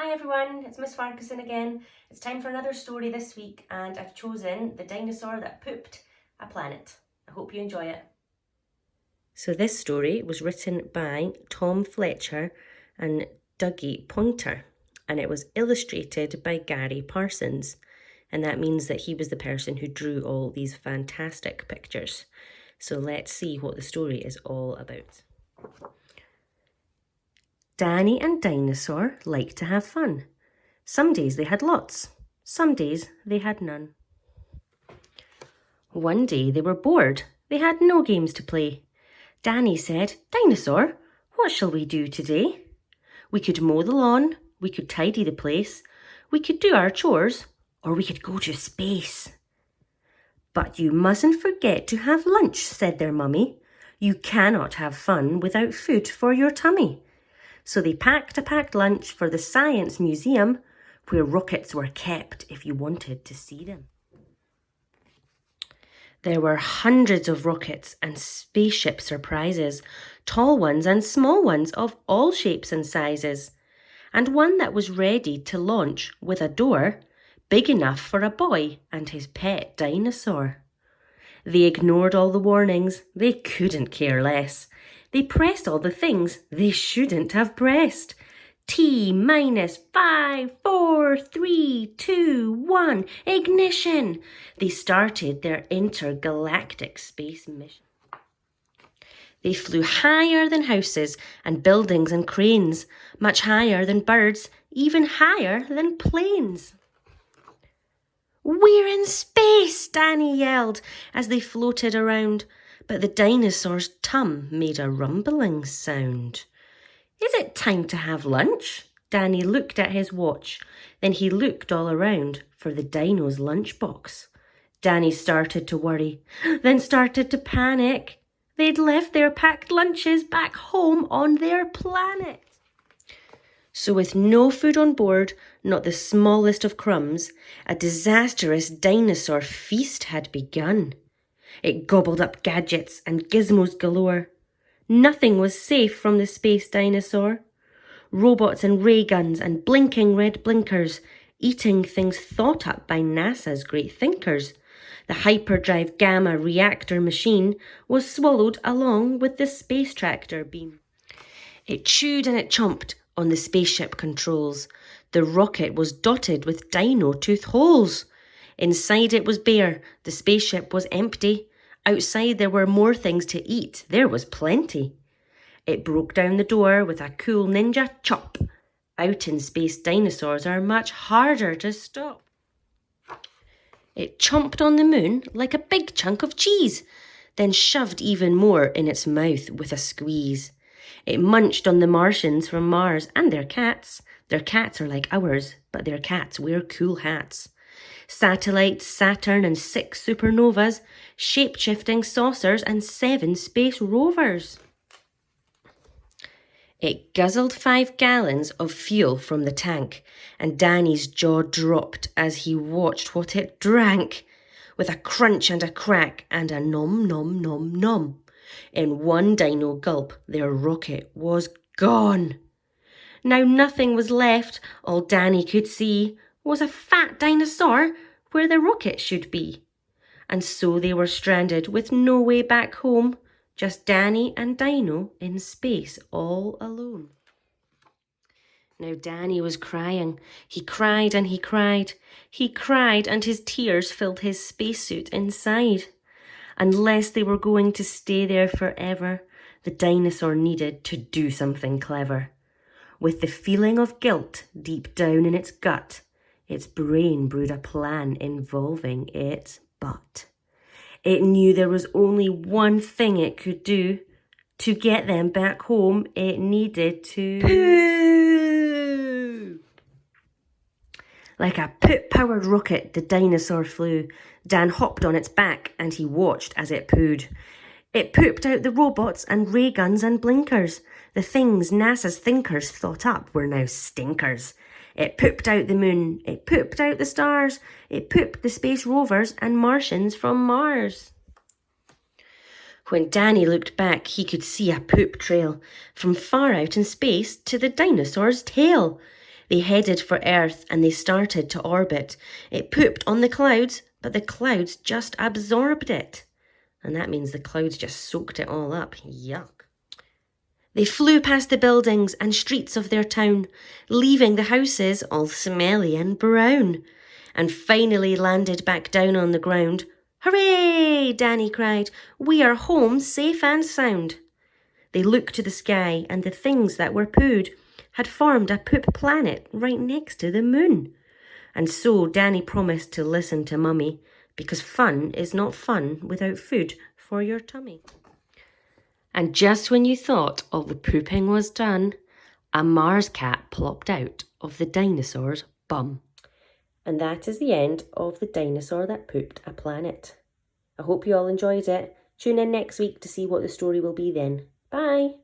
Hi everyone, it's Miss Farquharson again. It's time for another story this week and I've chosen The Dinosaur That Pooped a Planet. I hope you enjoy it. So this story was written by Tom Fletcher and Dougie Pointer and it was illustrated by Gary Parsons, and that means that he was the person who drew all these fantastic pictures. So let's see what the story is all about. Danny and Dinosaur liked to have fun. Some days they had lots, some days they had none. One day they were bored. They had no games to play. Danny said, "Dinosaur, what shall we do today? We could mow the lawn, we could tidy the place, we could do our chores, or we could go to space." "But you mustn't forget to have lunch," said their mummy. "You cannot have fun without food for your tummy." So they packed a packed lunch for the Science Museum, where rockets were kept if you wanted to see them. There were hundreds of rockets and spaceship surprises, tall ones and small ones of all shapes and sizes, and one that was ready to launch with a door big enough for a boy and his pet dinosaur. They ignored all the warnings. They couldn't care less. They pressed all the things they shouldn't have pressed. T-5, 4, 3, 2, 1, ignition! They started their intergalactic space mission. They flew higher than houses and buildings and cranes, much higher than birds, even higher than planes. "We're in space!" Danny yelled as they floated around, but the dinosaur's tum made a rumbling sound. "Is it time to have lunch?" Danny looked at his watch. Then he looked all around for the dino's lunchbox. Danny started to worry, then started to panic. They'd left their packed lunches back home on their planet. So with no food on board, not the smallest of crumbs, a disastrous dinosaur feast had begun. It gobbled up gadgets and gizmos galore. Nothing was safe from the space dinosaur. Robots and ray guns and blinking red blinkers, eating things thought up by NASA's great thinkers. The hyperdrive gamma reactor machine was swallowed along with the space tractor beam. It chewed and it chomped on the spaceship controls. The rocket was dotted with dino tooth holes. Inside it was bare, the spaceship was empty. Outside there were more things to eat, there was plenty. It broke down the door with a cool ninja chop. Out in space, dinosaurs are much harder to stop. It chomped on the moon like a big chunk of cheese, then shoved even more in its mouth with a squeeze. It munched on the Martians from Mars and their cats. Their cats are like ours, but their cats wear cool hats. Satellites, Saturn and 6 supernovas, shape-shifting saucers and 7 space rovers. It guzzled 5 gallons of fuel from the tank, and Danny's jaw dropped as he watched what it drank. With a crunch and a crack and a nom nom nom nom. In one dino gulp, their rocket was gone. Now nothing was left. All Danny could see was a fat dinosaur where the rocket should be. And so they were stranded with no way back home, just Danny and Dino in space all alone. Now Danny was crying. He cried and he cried. He cried and his tears filled his spacesuit inside. Unless they were going to stay there forever, the dinosaur needed to do something clever. With the feeling of guilt deep down in its gut, its brain brewed a plan involving its butt. It knew there was only one thing it could do. To get them back home, it needed to poo. Like a poop-powered rocket, the dinosaur flew. Dan hopped on its back and he watched as it pooed. It pooped out the robots and ray guns and blinkers. The things NASA's thinkers thought up were now stinkers. It pooped out the moon. It pooped out the stars. It pooped the space rovers and Martians from Mars. When Danny looked back, he could see a poop trail from far out in space to the dinosaur's tail. They headed for Earth and they started to orbit. It pooped on the clouds, but the clouds just absorbed it. And that means the clouds just soaked it all up. Yuck. They flew past the buildings and streets of their town, leaving the houses all smelly and brown, and finally landed back down on the ground. Hooray! Danny cried. We are home safe and sound. They looked to the sky, and the things that were pooed had formed a poop planet right next to the moon. And so Danny promised to listen to Mummy, because fun is not fun without food for your tummy. And just when you thought all the pooping was done, a Mars cat plopped out of the dinosaur's bum. And that is the end of The Dinosaur That Pooped a Planet. I hope you all enjoyed it. Tune in next week to see what the story will be then. Bye!